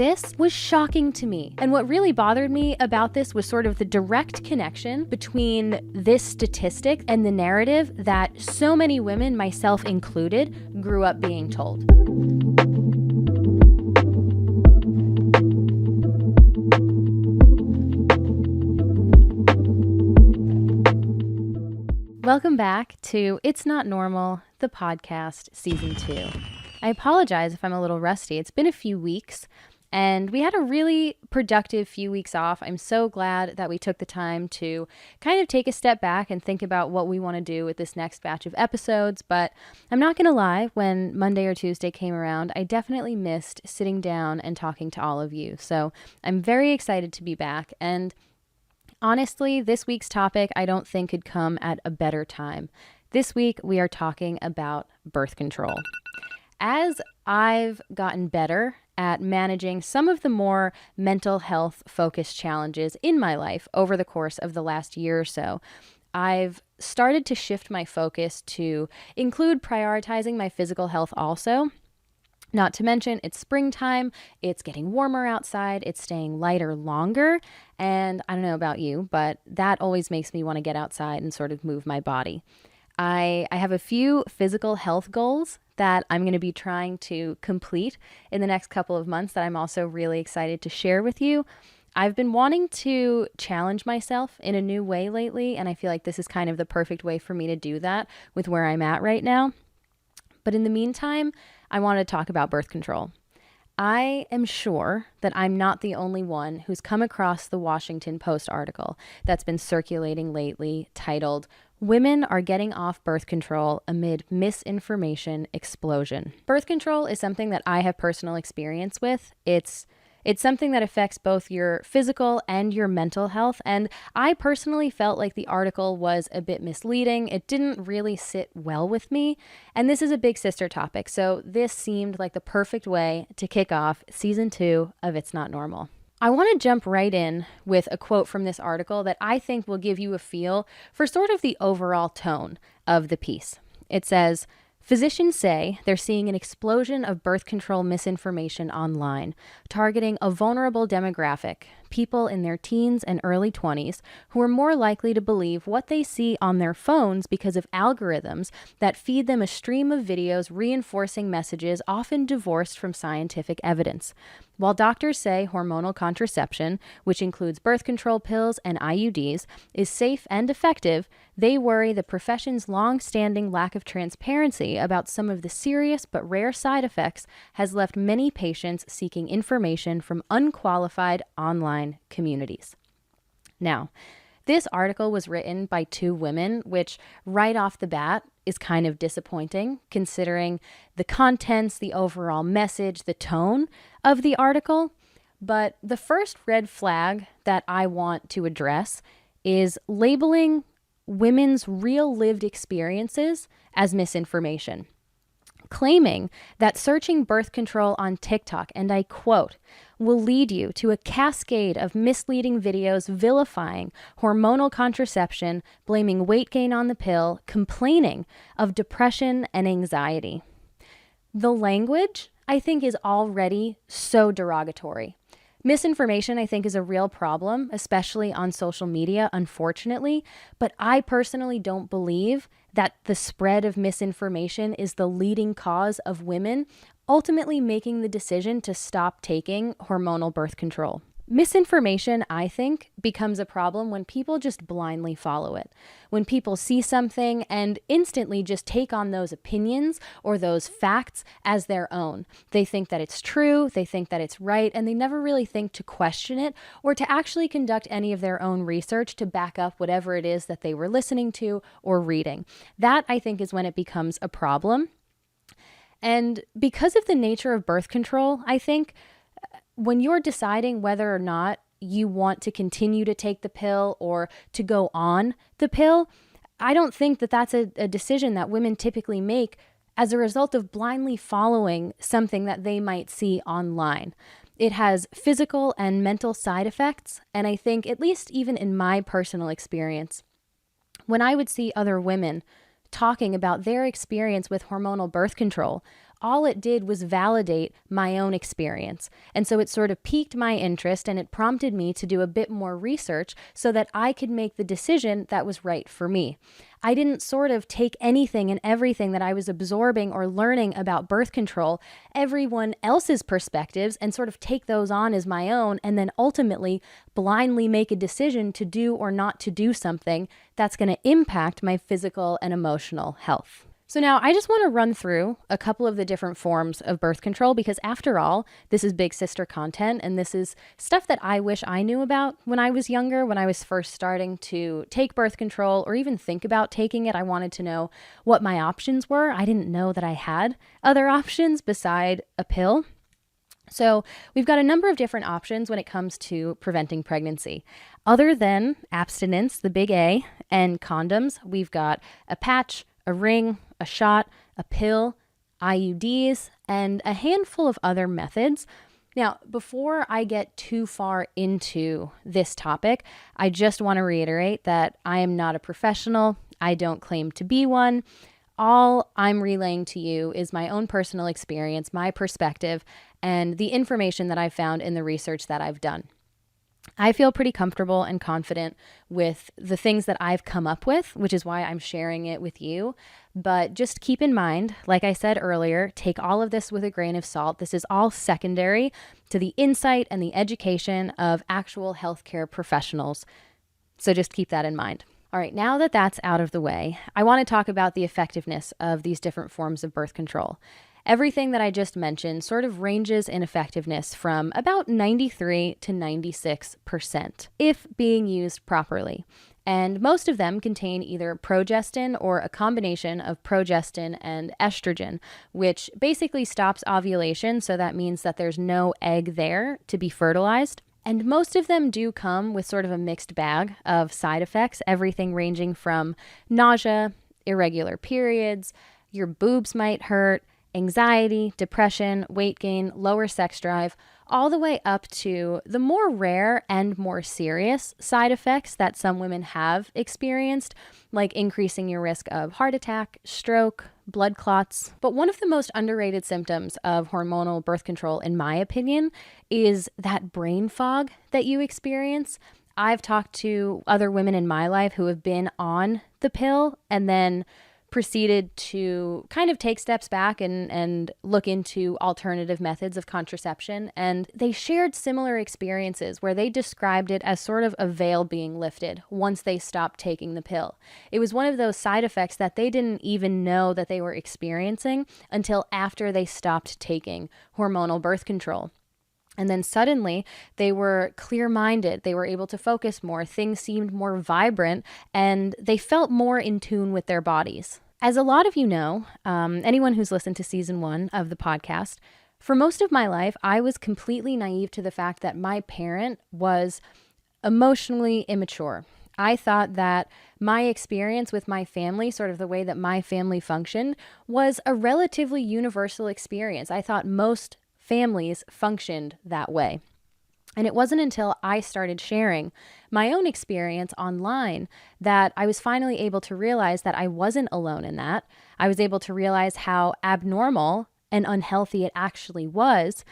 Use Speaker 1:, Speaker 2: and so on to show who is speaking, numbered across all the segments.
Speaker 1: This was shocking to me. And what really bothered me about this was sort of the direct connection between this statistic and the narrative that so many women, myself included, grew up being told. Welcome back to It's Not Normal, the podcast, season 2. I apologize if I'm a little rusty. It's been a few weeks, and we had a really productive few weeks off. I'm so glad that we took the time to kind of take a step back and think about what we want to do with this next batch of episodes. But I'm not going to lie, when Monday or Tuesday came around, I definitely missed sitting down and talking to all of you. So I'm very excited to be back. And honestly, this week's topic I don't think could come at a better time. This week, we are talking about birth control. As I've gotten better at managing some of the more mental health focused challenges in my life over the course of the last year or so, I've started to shift my focus to include prioritizing my physical health also. Not to mention, it's springtime, it's getting warmer outside, it's staying lighter longer, and I don't know about you, but that always makes me want to get outside and sort of move my body. I have a few physical health goals that I'm going to be trying to complete in the next couple of months that I'm also really excited to share with you. I've been wanting to challenge myself in a new way lately, and I feel like this is kind of the perfect way for me to do that with where I'm at right now. But in the meantime, I want to talk about birth control. I am sure that I'm not the only one who's come across the Washington Post article that's been circulating lately titled, "Women are getting off birth control amid misinformation explosion." Birth control is something that I have personal experience with. It's something that affects both your physical and your mental health, and I personally felt like the article was a bit misleading. It didn't really sit well with me, and this is a big sister topic, so this seemed like the perfect way to kick off season 2 of It's Not Normal. I want to jump right in with a quote from this article that I think will give you a feel for sort of the overall tone of the piece. It says, "Physicians say they're seeing an explosion of birth control misinformation online, targeting a vulnerable demographic, people in their teens and early 20s, who are more likely to believe what they see on their phones because of algorithms that feed them a stream of videos reinforcing messages often divorced from scientific evidence. While doctors say hormonal contraception, which includes birth control pills and IUDs, is safe and effective, they worry the profession's long-standing lack of transparency about some of the serious but rare side effects has left many patients seeking information from unqualified online communities." Now, this article was written by 2 women, which right off the bat is kind of disappointing considering the contents, the overall message, the tone of the article. But the first red flag that I want to address is labeling women's real lived experiences as misinformation, claiming that searching birth control on TikTok, and I quote, "will lead you to a cascade of misleading videos vilifying hormonal contraception, blaming weight gain on the pill, complaining of depression and anxiety." The language, I think, is already so derogatory. Misinformation, I think, is a real problem, especially on social media, unfortunately, but I personally don't believe that the spread of misinformation is the leading cause of women ultimately making the decision to stop taking hormonal birth control. Misinformation, I think, becomes a problem when people just blindly follow it. When people see something and instantly just take on those opinions or those facts as their own. They think that it's true, they think that it's right, and they never really think to question it or to actually conduct any of their own research to back up whatever it is that they were listening to or reading. That, I think, is when it becomes a problem. And because of the nature of birth control, I think when you're deciding whether or not you want to continue to take the pill or to go on the pill, I don't think that that's a decision that women typically make as a result of blindly following something that they might see online. It has physical and mental side effects, and I think, at least even in my personal experience, when I would see other women talking about their experience with hormonal birth control, all it did was validate my own experience. And so it sort of piqued my interest and it prompted me to do a bit more research so that I could make the decision that was right for me. I didn't sort of take anything and everything that I was absorbing or learning about birth control, everyone else's perspectives, and sort of take those on as my own, and then ultimately blindly make a decision to do or not to do something that's going to impact my physical and emotional health. So now I just want to run through a couple of the different forms of birth control because after all, this is big sister content and this is stuff that I wish I knew about when I was younger, when I was first starting to take birth control or even think about taking it. I wanted to know what my options were. I didn't know that I had other options beside a pill. So we've got a number of different options when it comes to preventing pregnancy. Other than abstinence, the big A, and condoms, we've got a patch, a ring, a shot, a pill, IUDs, and a handful of other methods. Now, before I get too far into this topic, I just want to reiterate that I am not a professional. I don't claim to be one. All I'm relaying to you is my own personal experience, my perspective, and the information that I've found in the research that I've done. I feel pretty comfortable and confident with the things that I've come up with, which is why I'm sharing it with you. But just keep in mind, like I said earlier, take all of this with a grain of salt. This is all secondary to the insight and the education of actual healthcare professionals. So just keep that in mind. All right, now that that's out of the way, I want to talk about the effectiveness of these different forms of birth control. Everything that I just mentioned sort of ranges in effectiveness from about 93 to 96% if being used properly. And most of them contain either progestin or a combination of progestin and estrogen, which basically stops ovulation. So that means that there's no egg there to be fertilized. And most of them do come with sort of a mixed bag of side effects, everything ranging from nausea, irregular periods, your boobs might hurt, anxiety, depression, weight gain, lower sex drive, all the way up to the more rare and more serious side effects that some women have experienced, like increasing your risk of heart attack, stroke, blood clots. But one of the most underrated symptoms of hormonal birth control, in my opinion, is that brain fog that you experience. I've talked to other women in my life who have been on the pill and then proceeded to kind of take steps back and look into alternative methods of contraception. And they shared similar experiences where they described it as sort of a veil being lifted once they stopped taking the pill. It was one of those side effects that they didn't even know that they were experiencing until after they stopped taking hormonal birth control. And then suddenly they were clear-minded, they were able to focus more, things seemed more vibrant, and they felt more in tune with their bodies. As a lot of you know, anyone who's listened to season 1 of the podcast, for most of my life, I was completely naive to the fact that my parent was emotionally immature. I thought that my experience with my family, sort of the way that my family functioned, was a relatively universal experience. I thought most families functioned that way. And it wasn't until I started sharing my own experience online that I was finally able to realize that I wasn't alone in that. I was able to realize how abnormal and unhealthy it actually was.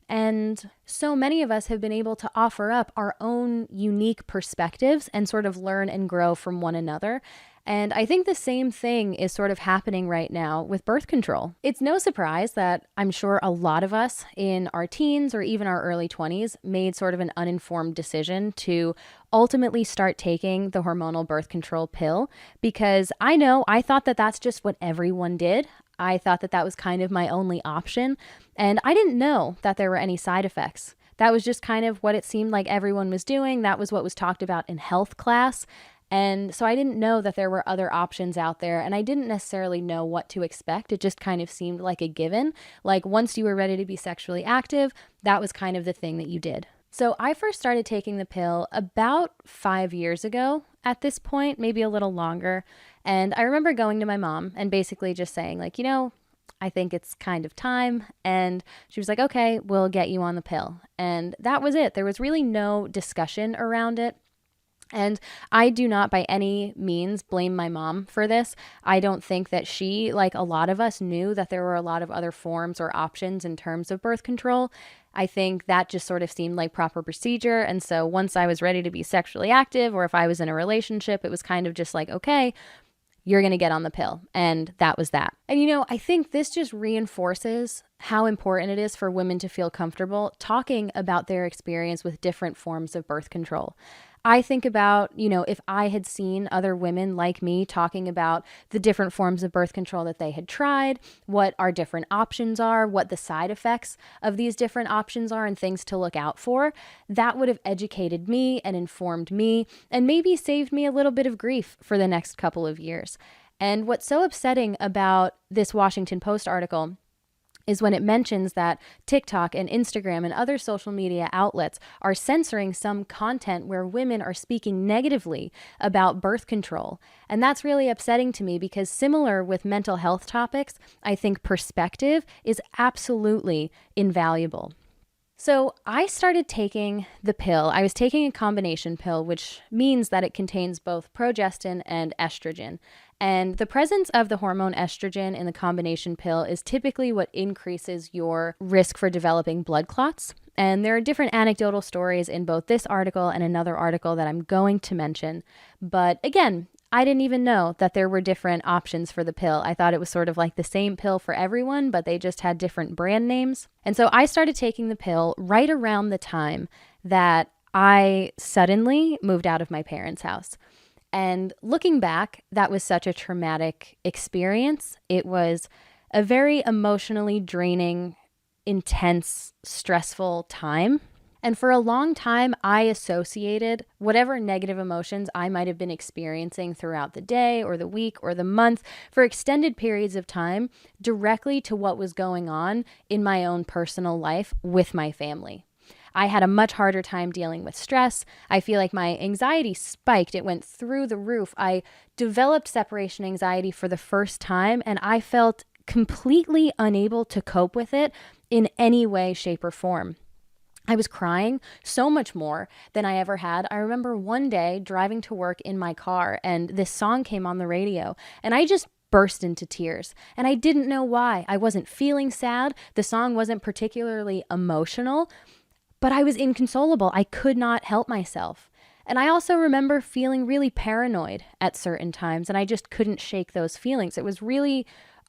Speaker 1: And so many of us have been able to offer up our own unique perspectives and sort of learn and grow from one another. And I think the same thing is sort of happening right now with birth control. It's no surprise that I'm sure a lot of us in our teens or even our early 20s made sort of an uninformed decision to ultimately start taking the hormonal birth control pill, because I thought that that's just what everyone did. I thought that that was kind of my only option, and I didn't know that there were any side effects. That was just kind of what it seemed like everyone was doing. That was what was talked about in health class. And so I didn't know that there were other options out there, and I didn't necessarily know what to expect. It just kind of seemed like a given. Like once you were ready to be sexually active, that was kind of the thing that you did. So I first started taking the pill about 5 years ago at this point, maybe a little longer. And I remember going to my mom and basically just saying like, I think it's kind of time. And she was like, okay, we'll get you on the pill. And that was it. There was really no discussion around it. And I do not by any means blame my mom for this. I don't think that she, like a lot of us, knew that there were a lot of other forms or options in terms of birth control. I think that just sort of seemed like proper procedure. And so once I was ready to be sexually active, or if I was in a relationship, it was kind of just like, okay, you're going to get on the pill. And that was that. And, I think this just reinforces how important it is for women to feel comfortable talking about their experience with different forms of birth control. I think about, if I had seen other women like me talking about the different forms of birth control that they had tried, what our different options are, what the side effects of these different options are, and things to look out for, that would have educated me and informed me and maybe saved me a little bit of grief for the next couple of years. And what's so upsetting about this Washington Post article is when it mentions that TikTok and Instagram and other social media outlets are censoring some content where women are speaking negatively about birth control. And that's really upsetting to me because, similar with mental health topics, I think perspective is absolutely invaluable. So I started taking the pill. I was taking a combination pill, which means that it contains both progestin and estrogen. And the presence of the hormone estrogen in the combination pill is typically what increases your risk for developing blood clots. And there are different anecdotal stories in both this article and another article that I'm going to mention. But again, I didn't even know that there were different options for the pill. I thought it was sort of like the same pill for everyone, but they just had different brand names. And so I started taking the pill right around the time that I suddenly moved out of my parents' house. And looking back, that was such a traumatic experience. It was a very emotionally draining, intense, stressful time. And for a long time, I associated whatever negative emotions I might have been experiencing throughout the day or the week or the month for extended periods of time directly to what was going on in my own personal life with my family. I had a much harder time dealing with stress. I feel like my anxiety spiked. It went through the roof. I developed separation anxiety for the first time, and I felt completely unable to cope with it in any way, shape, or form. I was crying so much more than I ever had. I remember one day driving to work in my car and this song came on the radio and I just burst into tears. And I didn't know why. I wasn't feeling sad. The song wasn't particularly emotional, but I was inconsolable. I could not help myself. And I also remember feeling really paranoid at certain times and I just couldn't shake those feelings. It was really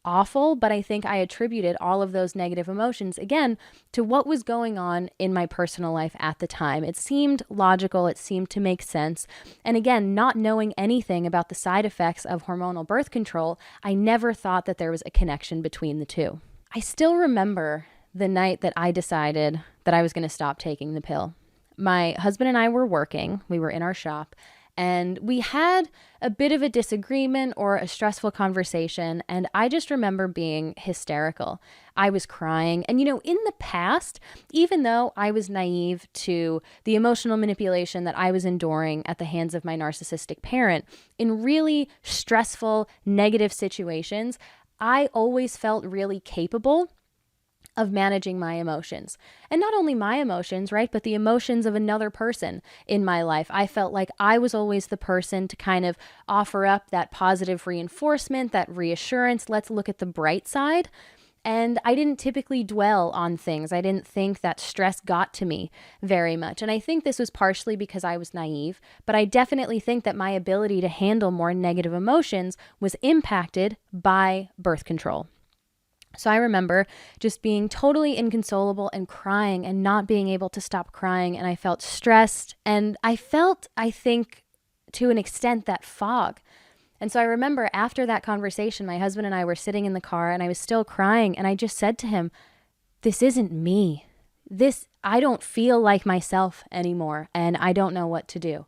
Speaker 1: awful, but I think I attributed all of those negative emotions, again, to what was going on in my personal life at the time. It seemed logical, it seemed to make sense. And again, not knowing anything about the side effects of hormonal birth control, I never thought that there was a connection between the two. I still remember the night that I decided that I was going to stop taking the pill. My husband and I were working, we were in our shop, and we had a bit of a disagreement or a stressful conversation, and I just remember being hysterical. I was crying. And, in the past, even though I was naive to the emotional manipulation that I was enduring at the hands of my narcissistic parent, in really stressful, negative situations, I always felt really capable of managing my emotions. And not only my emotions, right, but the emotions of another person in my life. I felt like I was always the person to kind of offer up that positive reinforcement, that reassurance. Let's look at the bright side. And I didn't typically dwell on things. I didn't think that stress got to me very much. And I think this was partially because I was naive, but I definitely think that my ability to handle more negative emotions was impacted by birth control. So I remember just being totally inconsolable and crying and not being able to stop crying. And I felt stressed and I felt, I think, to an extent, that fog. And so I remember after that conversation, my husband and I were sitting in the car and I was still crying. And I just said to him, this isn't me. I don't feel like myself anymore and I don't know what to do.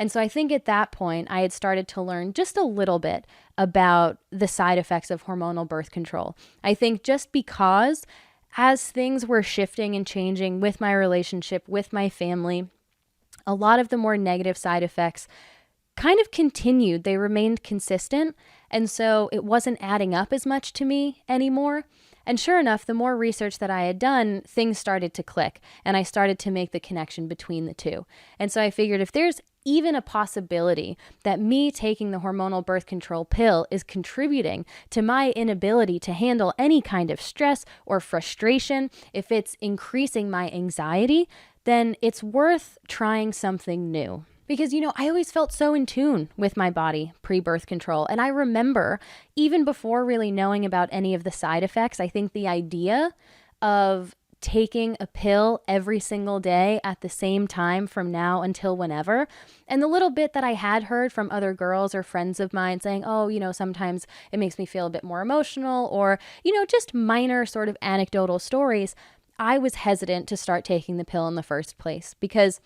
Speaker 1: And so I think at that point, I had started to learn just a little bit about the side effects of hormonal birth control. I think just because as things were shifting and changing with my relationship, with my family, a lot of the more negative side effects kind of continued. They remained consistent. And so it wasn't adding up as much to me anymore. And sure enough, the more research that I had done, things started to click and I started to make the connection between the two. And so I figured if there's even a possibility that me taking the hormonal birth control pill is contributing to my inability to handle any kind of stress or frustration, if it's increasing my anxiety, then it's worth trying something new. Because, I always felt so in tune with my body pre-birth control. And I remember, even before really knowing about any of the side effects, I think the idea of taking a pill every single day at the same time from now until whenever, and the little bit that I had heard from other girls or friends of mine saying, oh, sometimes it makes me feel a bit more emotional, or, just minor sort of anecdotal stories, I was hesitant to start taking the pill in the first place because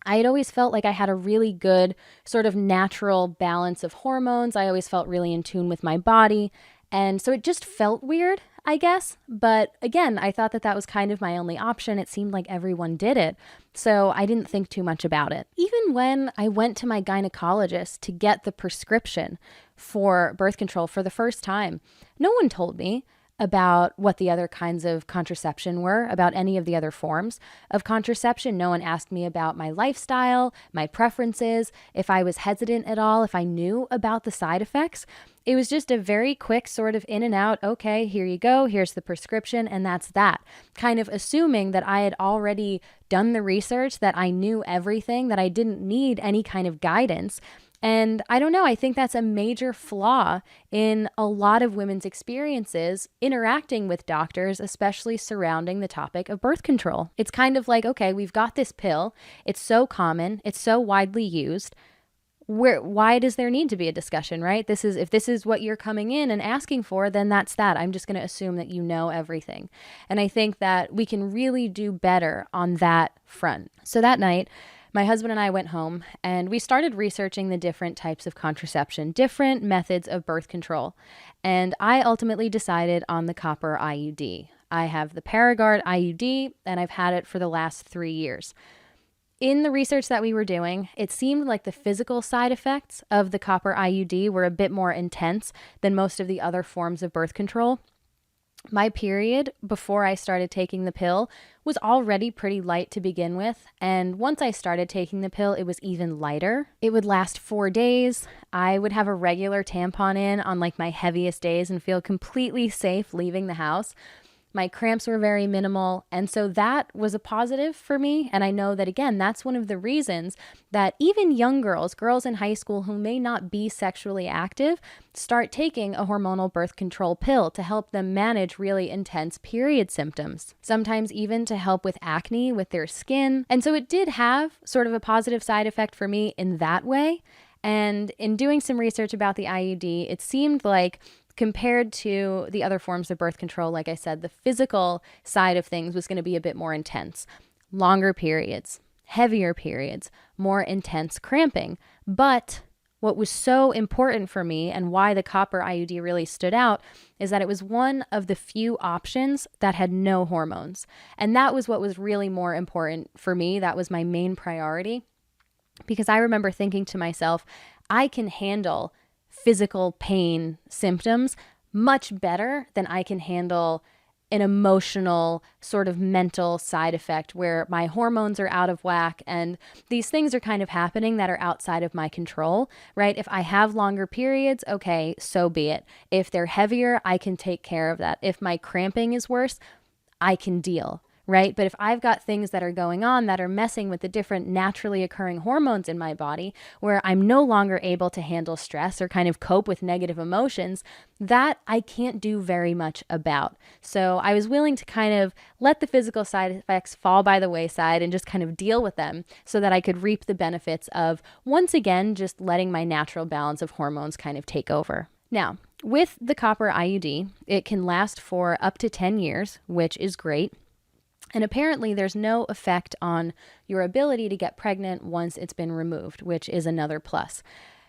Speaker 1: I had always felt like I had a really good sort of natural balance of hormones. I always felt really in tune with my body. And so it just felt weird, I guess. But again, I thought that was kind of my only option. It seemed like everyone did it. So I didn't think too much about it. Even when I went to my gynecologist to get the prescription for birth control for the first time, no one told me about what the other kinds of contraception were, about any of the other forms of contraception. No one asked me about my lifestyle, my preferences, if I was hesitant at all, if I knew about the side effects. It was just a very quick sort of in and out, okay, here you go, here's the prescription, and that's that. Kind of assuming that I had already done the research, that I knew everything, that I didn't need any kind of guidance. And I don't know, I think that's a major flaw in a lot of women's experiences interacting with doctors, especially surrounding the topic of birth control. It's kind of like, okay, we've got this pill. It's so common. It's so widely used. Why does there need to be a discussion, right? If this is what you're coming in and asking for, then that's that. I'm just going to assume that you know everything. And I think that we can really do better on that front. So that night, my husband and I went home and we started researching the different types of contraception, different methods of birth control. And I ultimately decided on the copper IUD. I have the Paragard IUD and I've had it for the last 3 years. In the research that we were doing, it seemed like the physical side effects of the copper IUD were a bit more intense than most of the other forms of birth control. My period before I started taking the pill was already pretty light to begin with. And once I started taking the pill, it was even lighter. It would last 4 days. I would have a regular tampon in on like my heaviest days and feel completely safe leaving the house. My cramps were very minimal. And so that was a positive for me. And I know that, again, that's one of the reasons that even young girls in high school who may not be sexually active, start taking a hormonal birth control pill to help them manage really intense period symptoms, sometimes even to help with acne with their skin. And so it did have sort of a positive side effect for me in that way. And in doing some research about the IUD, it seemed like compared to the other forms of birth control, like I said, the physical side of things was going to be a bit more intense. Longer periods, heavier periods, more intense cramping. But what was so important for me and why the copper IUD really stood out is that it was one of the few options that had no hormones. And that was what was really more important for me. That was my main priority. Because I remember thinking to myself, I can handle physical pain symptoms much better than I can handle an emotional sort of mental side effect where my hormones are out of whack and these things are kind of happening that are outside of my control, right? If I have longer periods, okay, so be it. If they're heavier, I can take care of that. If my cramping is worse, I can deal. Right? But if I've got things that are going on that are messing with the different naturally occurring hormones in my body, where I'm no longer able to handle stress or kind of cope with negative emotions, that I can't do very much about. So I was willing to kind of let the physical side effects fall by the wayside and just kind of deal with them so that I could reap the benefits of, once again, just letting my natural balance of hormones kind of take over. Now, with the copper IUD, it can last for up to 10 years, which is great. And apparently there's no effect on your ability to get pregnant once it's been removed, which is another plus.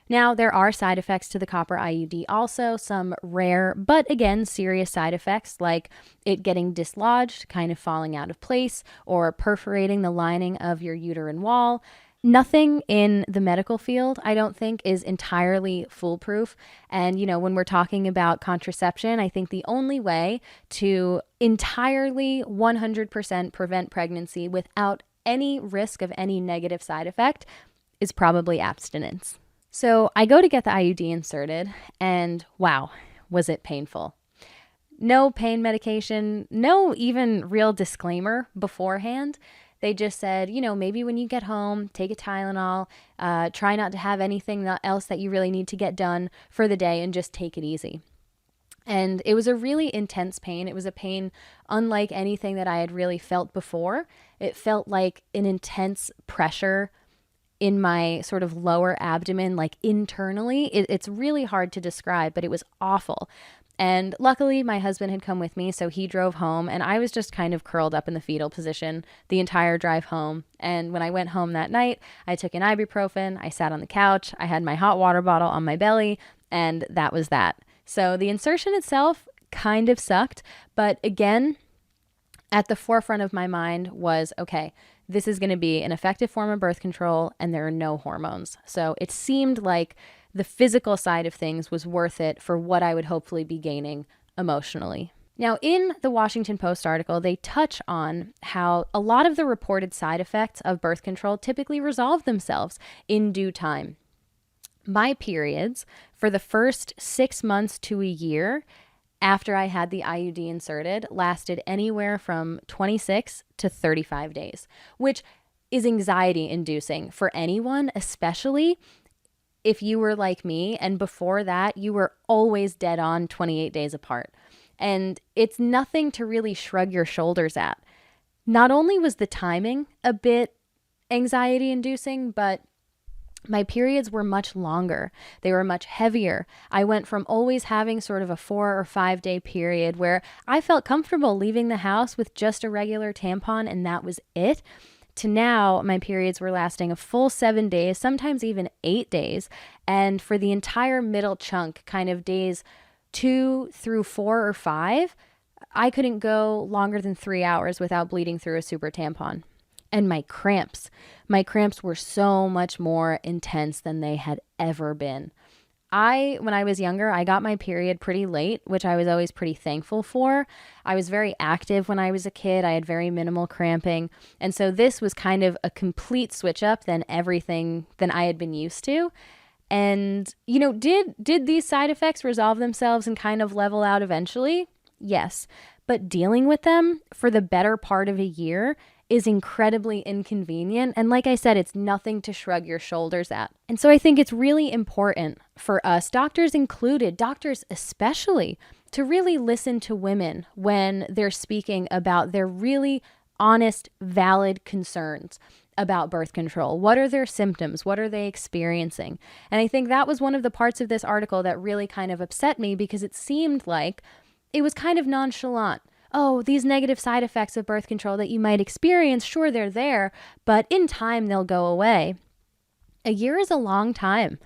Speaker 1: Now, there are side effects to the copper IUD also, some rare, but again, serious side effects like it getting dislodged, kind of falling out of place, or perforating the lining of your uterine wall. Nothing in the medical field, I don't think, is entirely foolproof. And, when we're talking about contraception, I think the only way to entirely 100% prevent pregnancy without any risk of any negative side effect is probably abstinence. So I go to get the IUD inserted, and wow, was it painful. No pain medication, no even real disclaimer beforehand. They just said, maybe when you get home, take a Tylenol, try not to have anything else that you really need to get done for the day, and just take it easy. And it was a really intense pain. It was a pain unlike anything that I had really felt before. It felt like an intense pressure in my sort of lower abdomen, like internally. It's really hard to describe, but it was awful. And luckily, my husband had come with me, so he drove home, and I was just kind of curled up in the fetal position the entire drive home. And when I went home that night, I took an ibuprofen, I sat on the couch, I had my hot water bottle on my belly, and that was that. So the insertion itself kind of sucked, but again, at the forefront of my mind was, okay, this is going to be an effective form of birth control, and there are no hormones. So it seemed like the physical side of things was worth it for what I would hopefully be gaining emotionally. Now, in the Washington Post article, they touch on how a lot of the reported side effects of birth control typically resolve themselves in due time. My periods for the first 6 months to a year after I had the IUD inserted lasted anywhere from 26 to 35 days, which is anxiety inducing for anyone, especially if you were like me, and before that, you were always dead on 28 days apart. And it's nothing to really shrug your shoulders at. Not only was the timing a bit anxiety inducing, but my periods were much longer. They were much heavier. I went from always having sort of a 4 or 5 day period where I felt comfortable leaving the house with just a regular tampon, and that was it, to now my periods were lasting a full 7 days, sometimes even 8 days. And for the entire middle chunk, kind of days 2 through 4 or 5, I couldn't go longer than 3 hours without bleeding through a super tampon. And my cramps were so much more intense than they had ever been. When I was younger, I got my period pretty late, which I was always pretty thankful for. I was very active when I was a kid. I had very minimal cramping. And so this was kind of a complete switch up than everything than I had been used to. And, did these side effects resolve themselves and kind of level out eventually? Yes. But dealing with them for the better part of a year is incredibly inconvenient. And like I said, it's nothing to shrug your shoulders at. And so I think it's really important for us, doctors included, doctors especially, to really listen to women when they're speaking about their really honest, valid concerns about birth control. What are their symptoms? What are they experiencing? And I think that was one of the parts of this article that really kind of upset me, because it seemed like it was kind of nonchalant. Oh, these negative side effects of birth control that you might experience, sure, they're there, but in time they'll go away. A year is a long time.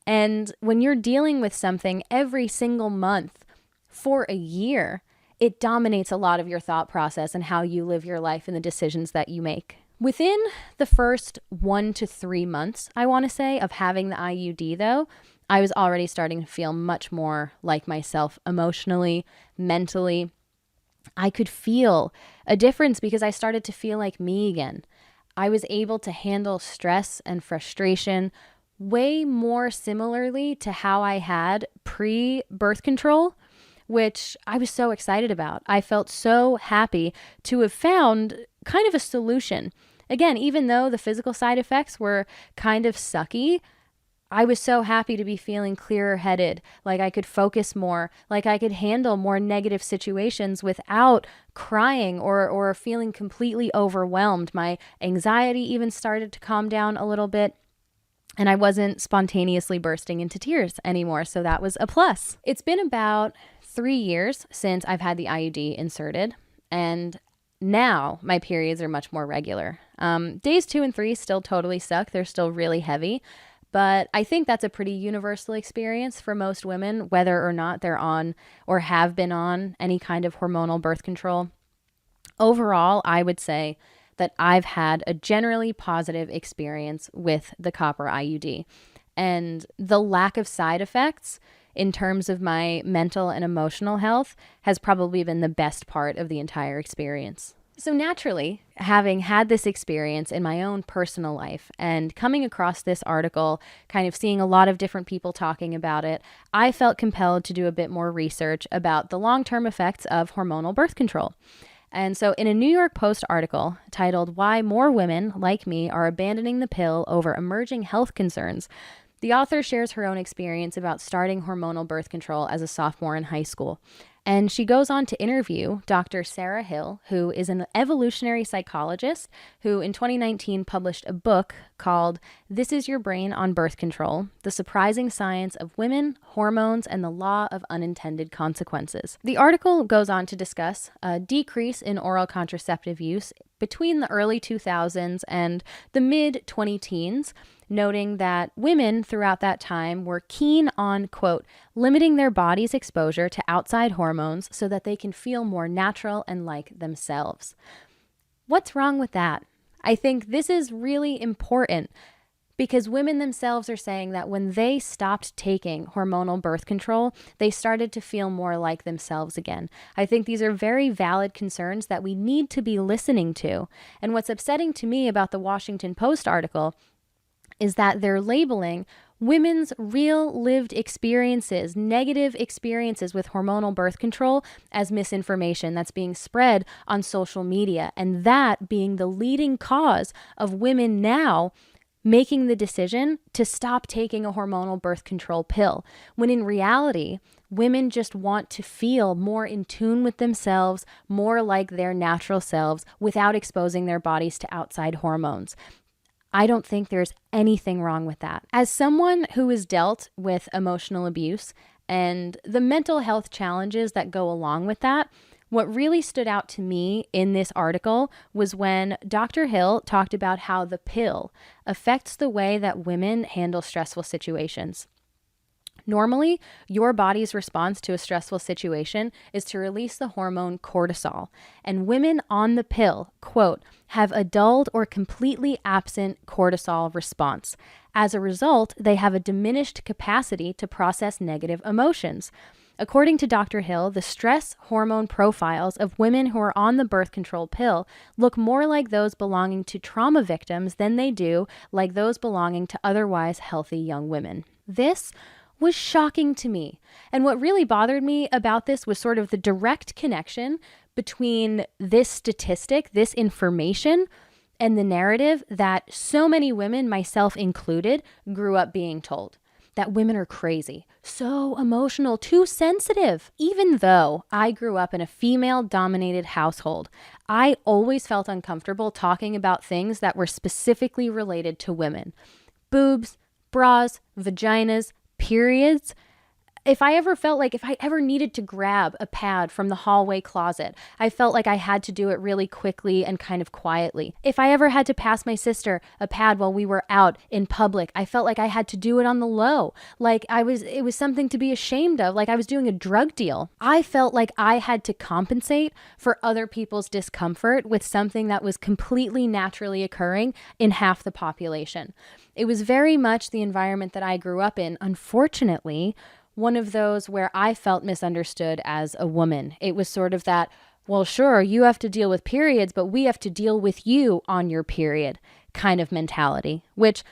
Speaker 1: And when you're dealing with something every single month for a year, it dominates a lot of your thought process and how you live your life and the decisions that you make. Within the first 1 to 3 months, I want to say, of having the IUD though, I was already starting to feel much more like myself emotionally, mentally. I could feel a difference because I started to feel like me again. I was able to handle stress and frustration way more similarly to how I had pre-birth control, which I was so excited about. I felt so happy to have found kind of a solution. Again, even though the physical side effects were kind of sucky, I was so happy to be feeling clearer headed, like I could focus more, like I could handle more negative situations without crying or feeling completely overwhelmed. My anxiety even started to calm down a little bit, and I wasn't spontaneously bursting into tears anymore, so that was a plus. It's been about 3 years since I've had the IUD inserted, and now my periods are much more regular. Days 2 and 3 still totally suck. They're still really heavy. But I think that's a pretty universal experience for most women, whether or not they're on or have been on any kind of hormonal birth control. Overall, I would say that I've had a generally positive experience with the copper IUD. And the lack of side effects in terms of my mental and emotional health has probably been the best part of the entire experience. So naturally, having had this experience in my own personal life and coming across this article, kind of seeing a lot of different people talking about it, I felt compelled to do a bit more research about the long-term effects of hormonal birth control. And so in a New York Post article titled "Why More Women Like Me Are Abandoning the Pill Over Emerging Health Concerns," the author shares her own experience about starting hormonal birth control as a sophomore in high school. And she goes on to interview Dr. Sarah Hill, who is an evolutionary psychologist who in 2019 published a book called "This Is Your Brain on Birth Control: The Surprising Science of Women, Hormones, and the Law of Unintended Consequences." The article goes on to discuss a decrease in oral contraceptive use between the early 2000s and the mid-20-teens, noting that women throughout that time were keen on, quote, limiting their body's exposure to outside hormones so that they can feel more natural and like themselves. What's wrong with that? I think this is really important because women themselves are saying that when they stopped taking hormonal birth control, they started to feel more like themselves again. I think these are very valid concerns that we need to be listening to. And what's upsetting to me about the Washington Post article is that they're labeling women's real lived experiences, negative experiences with hormonal birth control as misinformation that's being spread on social media, and that being the leading cause of women now making the decision to stop taking a hormonal birth control pill, when in reality, women just want to feel more in tune with themselves, more like their natural selves without exposing their bodies to outside hormones. I don't think there's anything wrong with that. As someone who has dealt with emotional abuse and the mental health challenges that go along with that, what really stood out to me in this article was when Dr. Hill talked about how the pill affects the way that women handle stressful situations. Normally, your body's response to a stressful situation is to release the hormone cortisol, and women on the pill, quote, have a dulled or completely absent cortisol response. As a result, they have a diminished capacity to process negative emotions. According to Dr. Hill, the stress hormone profiles of women who are on the birth control pill look more like those belonging to trauma victims than they do like those belonging to otherwise healthy young women. This was shocking to me. And what really bothered me about this was sort of the direct connection between this statistic, this information, and the narrative that so many women, myself included, grew up being told. That women are crazy, so emotional, too sensitive. Even though I grew up in a female-dominated household, I always felt uncomfortable talking about things that were specifically related to women. Boobs, bras, vaginas, periods. If I ever needed to grab a pad from the hallway closet, I felt like I had to do it really quickly and kind of quietly. If I ever had to pass my sister a pad while we were out in public, I felt like I had to do it on the low. It was something to be ashamed of, like I was doing a drug deal. I felt like I had to compensate for other people's discomfort with something that was completely naturally occurring in half the population. It was very much the environment that I grew up in, unfortunately, one of those where I felt misunderstood as a woman. It was sort of that, well, sure, you have to deal with periods, but we have to deal with you on your period kind of mentality, which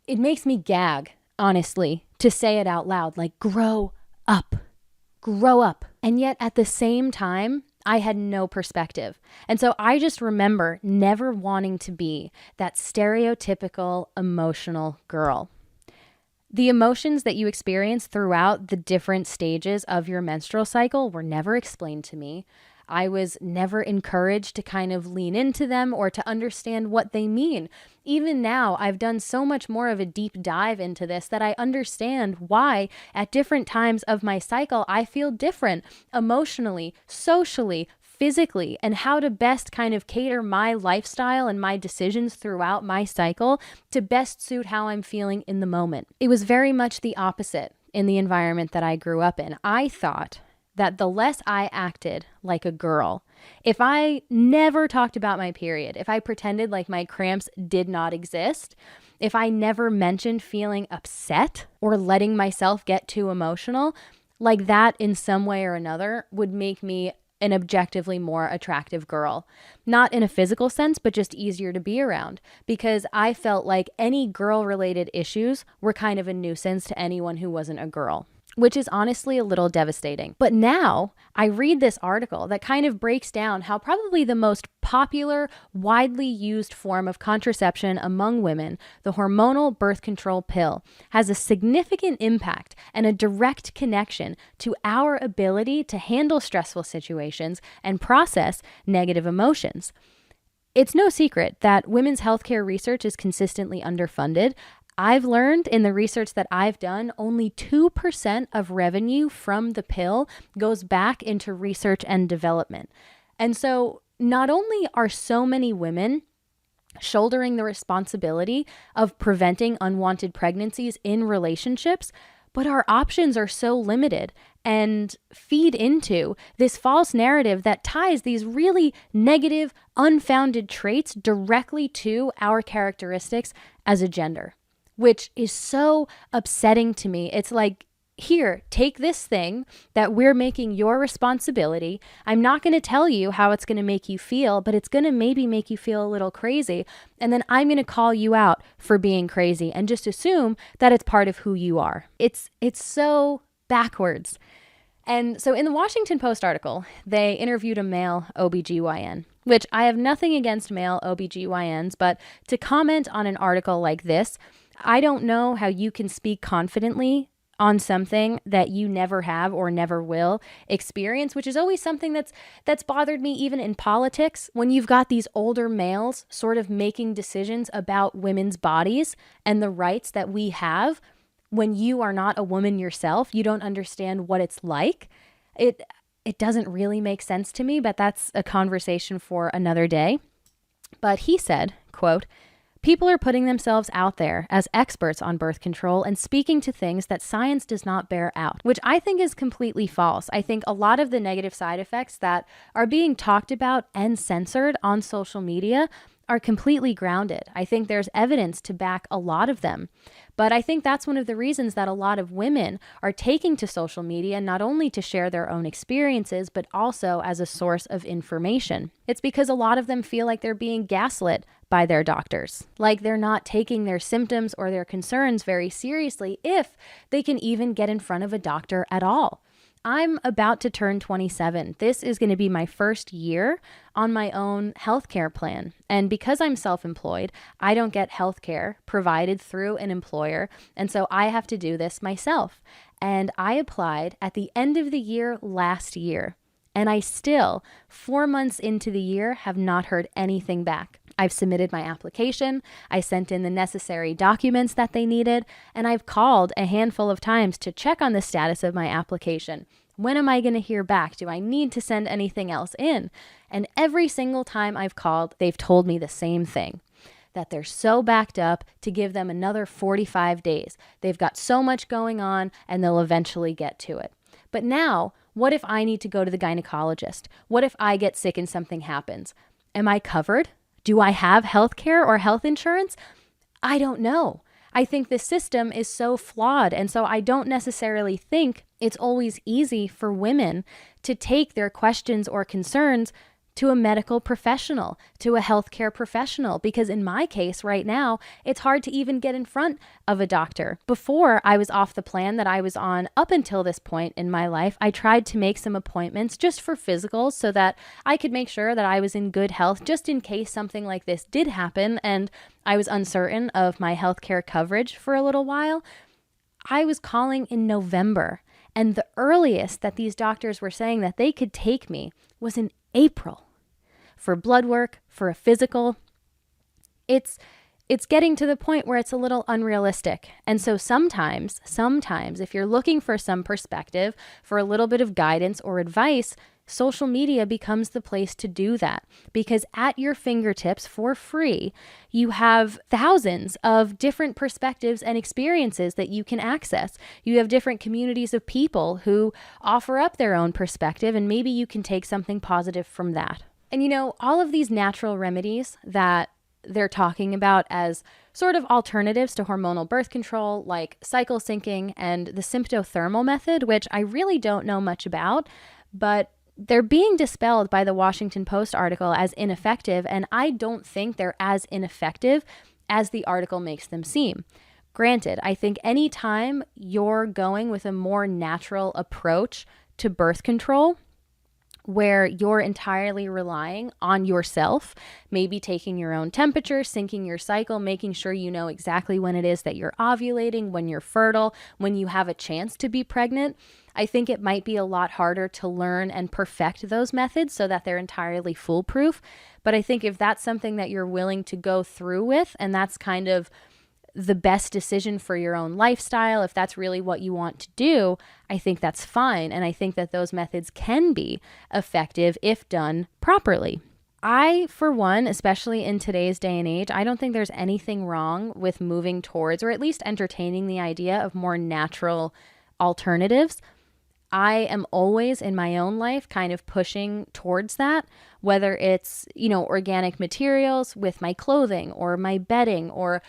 Speaker 1: it makes me gag, honestly, to say it out loud, like, grow up. And yet at the same time, I had no perspective. And so I just remember never wanting to be that stereotypical emotional girl. The emotions that you experience throughout the different stages of your menstrual cycle were never explained to me. I was never encouraged to kind of lean into them or to understand what they mean. Even now, I've done so much more of a deep dive into this that I understand why at different times of my cycle, I feel different emotionally, socially, physically, and how to best kind of cater my lifestyle and my decisions throughout my cycle to best suit how I'm feeling in the moment. It was very much the opposite in the environment that I grew up in. I thought that the less I acted like a girl, If I never talked about my period, if I pretended like my cramps did not exist, if I never mentioned feeling upset or letting myself get too emotional, like that in some way or another would make me an objectively more attractive girl. Not in a physical sense, but just easier to be around, because I felt like any girl-related issues were kind of a nuisance to anyone who wasn't a girl, which is honestly a little devastating. But now I read this article that kind of breaks down how probably the most popular, widely used form of contraception among women, the hormonal birth control pill, has a significant impact and a direct connection to our ability to handle stressful situations and process negative emotions. It's no secret that women's healthcare research is consistently underfunded. I've learned in the research that I've done, only 2% of revenue from the pill goes back into research and development. And so not only are so many women shouldering the responsibility of preventing unwanted pregnancies in relationships, but our options are so limited and feed into this false narrative that ties these really negative, unfounded traits directly to our characteristics as a gender, which is so upsetting to me. It's like, here, take this thing that we're making your responsibility. I'm not going to tell you how it's going to make you feel, but it's going to maybe make you feel a little crazy. And then I'm going to call you out for being crazy and just assume that it's part of who you are. It's so backwards. And so in the Washington Post article, they interviewed a male OBGYN, which I have nothing against male OBGYNs, but to comment on an article like this, I don't know how you can speak confidently on something that you never have or never will experience, which is always something that's bothered me even in politics, when you've got these older males sort of making decisions about women's bodies and the rights that we have. When you are not a woman yourself, you don't understand what it's like. It doesn't really make sense to me, but that's a conversation for another day. But he said, quote, "People are putting themselves out there as experts on birth control and speaking to things that science does not bear out," which I think is completely false. I think a lot of the negative side effects that are being talked about and censored on social media are completely grounded. I think there's evidence to back a lot of them. But I think that's one of the reasons that a lot of women are taking to social media, not only to share their own experiences, but also as a source of information. It's because a lot of them feel like they're being gaslit by their doctors, like they're not taking their symptoms or their concerns very seriously if they can even get in front of a doctor at all. I'm about to turn 27. This is going to be my first year on my own healthcare plan. And because I'm self-employed, I don't get healthcare provided through an employer. And so I have to do this myself. And I applied at the end of the year last year. And I still, 4 months into the year, have not heard anything back. I've submitted my application, I sent in the necessary documents that they needed, and I've called a handful of times to check on the status of my application. When am I going to hear back? Do I need to send anything else in? And every single time I've called, they've told me the same thing, that they're so backed up to give them another 45 days. They've got so much going on and they'll eventually get to it. But now, what if I need to go to the gynecologist? What if I get sick and something happens? Am I covered? Do I have health care or health insurance? I don't know. I think the system is so flawed, and so I don't necessarily think it's always easy for women to take their questions or concerns to a medical professional, to a healthcare professional, because in my case right now, it's hard to even get in front of a doctor. Before I was off the plan that I was on up until this point in my life, I tried to make some appointments just for physicals so that I could make sure that I was in good health just in case something like this did happen and I was uncertain of my healthcare coverage for a little while. I was calling in November, and the earliest that these doctors were saying that they could take me was in April. For blood work, for a physical. It's getting to the point where it's a little unrealistic. And so sometimes, if you're looking for some perspective, for a little bit of guidance or advice, social media becomes the place to do that, because at your fingertips for free, you have thousands of different perspectives and experiences that you can access. You have different communities of people who offer up their own perspective, and maybe you can take something positive from that. And all of these natural remedies that they're talking about as sort of alternatives to hormonal birth control, like cycle syncing and the symptothermal method, which I really don't know much about, but they're being dispelled by the Washington Post article as ineffective, and I don't think they're as ineffective as the article makes them seem. Granted, I think anytime you're going with a more natural approach to birth control, where you're entirely relying on yourself, maybe taking your own temperature, syncing your cycle, making sure you know exactly when it is that you're ovulating, when you're fertile, when you have a chance to be pregnant, I think it might be a lot harder to learn and perfect those methods so that they're entirely foolproof. But I think if that's something that you're willing to go through with, and that's kind of the best decision for your own lifestyle, if that's really what you want to do, I think that's fine. And I think that those methods can be effective if done properly. I, for one, especially in today's day and age, I don't think there's anything wrong with moving towards, or at least entertaining the idea of more natural alternatives. I am always in my own life kind of pushing towards that, whether it's, organic materials with my clothing or my bedding, or,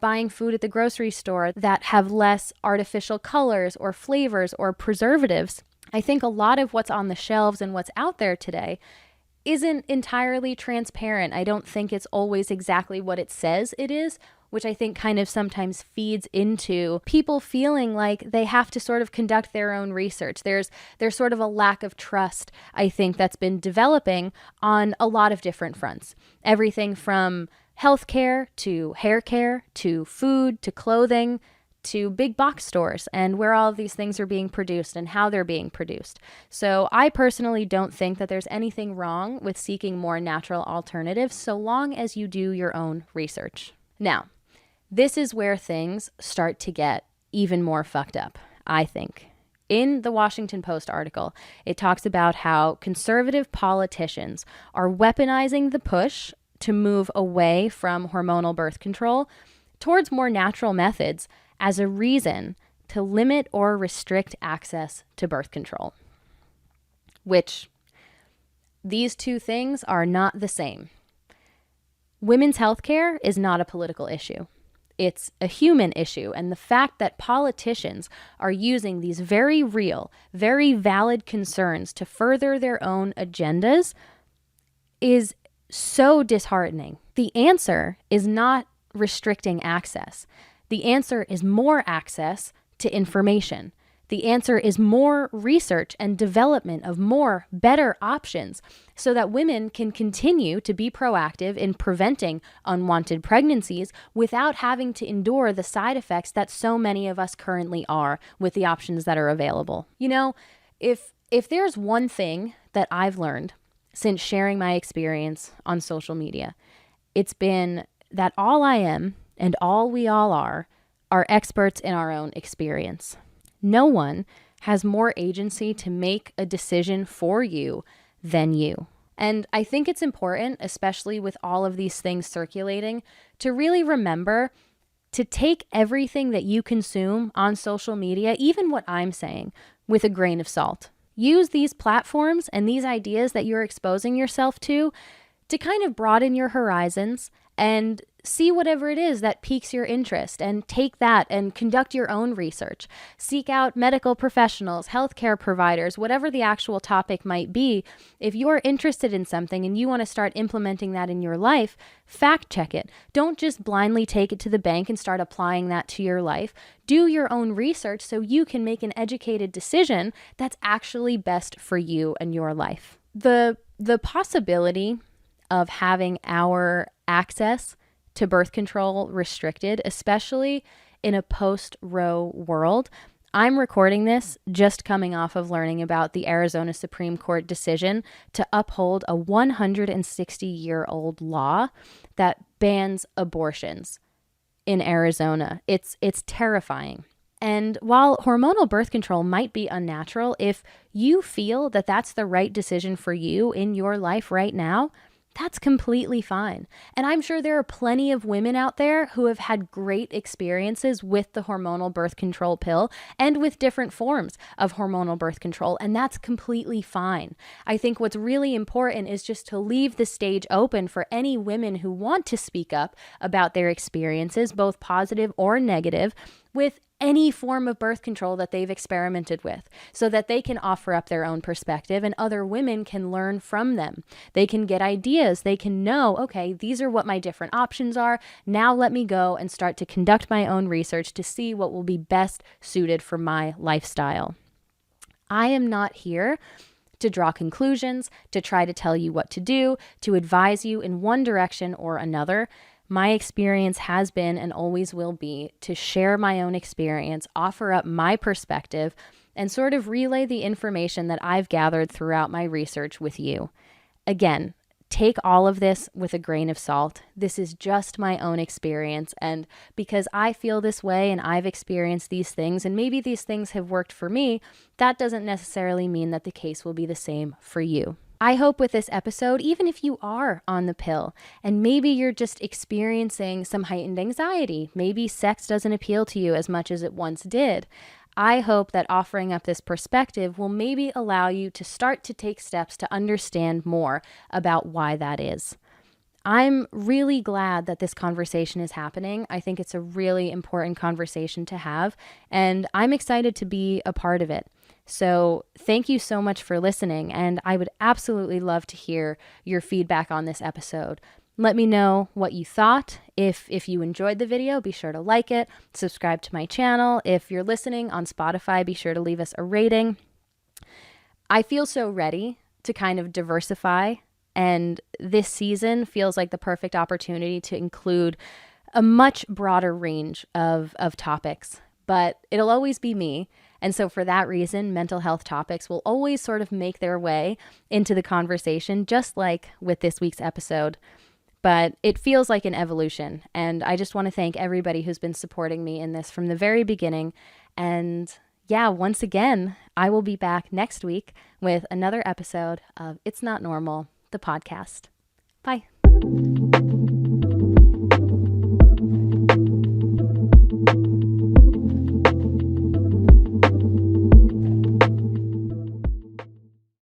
Speaker 1: buying food at the grocery store that have less artificial colors or flavors or preservatives. I think a lot of what's on the shelves and what's out there today isn't entirely transparent. I don't think it's always exactly what it says it is, which I think kind of sometimes feeds into people feeling like they have to sort of conduct their own research. There's sort of a lack of trust, I think, that's been developing on a lot of different fronts. Everything from healthcare to hair care to food to clothing to big box stores, and where all of these things are being produced and how they're being produced. So I personally don't think that there's anything wrong with seeking more natural alternatives so long as you do your own research. Now, this is where things start to get even more fucked up, I think. In the Washington Post article, it talks about how conservative politicians are weaponizing the push to move away from hormonal birth control towards more natural methods as a reason to limit or restrict access to birth control. Which, these two things are not the same. Women's health care is not a political issue. It's a human issue, and the fact that politicians are using these very real, very valid concerns to further their own agendas is so disheartening. The answer is not restricting access. The answer is more access to information. The answer is more research and development of more, better options so that women can continue to be proactive in preventing unwanted pregnancies without having to endure the side effects that so many of us currently are with the options that are available. If there's one thing that I've learned since sharing my experience on social media, it's been that all I am and all we all are experts in our own experience. No one has more agency to make a decision for you than you. And I think it's important, especially with all of these things circulating, to really remember to take everything that you consume on social media, even what I'm saying, with a grain of salt. Use these platforms and these ideas that you're exposing yourself to kind of broaden your horizons and see whatever it is that piques your interest, and take that and conduct your own research. Seek out medical professionals, healthcare providers, whatever the actual topic might be. If you're interested in something and you want to start implementing that in your life, fact check it. Don't just blindly take it to the bank and start applying that to your life. Do your own research so you can make an educated decision that's actually best for you and your life. The possibility of having our access to birth control restricted, especially in a post-Roe world. I'm recording this just coming off of learning about the Arizona Supreme Court decision to uphold a 160-year-old law that bans abortions in Arizona. It's terrifying. And while hormonal birth control might be unnatural, if you feel that that's the right decision for you in your life right now, that's completely fine. And I'm sure there are plenty of women out there who have had great experiences with the hormonal birth control pill and with different forms of hormonal birth control, and that's completely fine. I think what's really important is just to leave the stage open for any women who want to speak up about their experiences, both positive or negative, with any form of birth control that they've experimented with, so that they can offer up their own perspective and other women can learn from them. They can get ideas. They can know, okay, these are what my different options are. Now let me go and start to conduct my own research to see what will be best suited for my lifestyle. I am not here to draw conclusions, to try to tell you what to do, to advise you in one direction or another. My experience has been and always will be to share my own experience, offer up my perspective, and sort of relay the information that I've gathered throughout my research with you. Again, take all of this with a grain of salt. This is just my own experience, and because I feel this way and I've experienced these things, and maybe these things have worked for me, that doesn't necessarily mean that the case will be the same for you. I hope with this episode, even if you are on the pill and maybe you're just experiencing some heightened anxiety, maybe sex doesn't appeal to you as much as it once did, I hope that offering up this perspective will maybe allow you to start to take steps to understand more about why that is. I'm really glad that this conversation is happening. I think it's a really important conversation to have, and I'm excited to be a part of it. So thank you so much for listening, and I would absolutely love to hear your feedback on this episode. Let me know what you thought. If you enjoyed the video, be sure to like it, subscribe to my channel. If you're listening on Spotify, be sure to leave us a rating. I feel so ready to kind of diversify, and this season feels like the perfect opportunity to include a much broader range of topics, but it'll always be me. And so for that reason, mental health topics will always sort of make their way into the conversation, just like with this week's episode. But it feels like an evolution. And I just want to thank everybody who's been supporting me in this from the very beginning. And yeah, once again, I will be back next week with another episode of It's Not Normal, the podcast. Bye.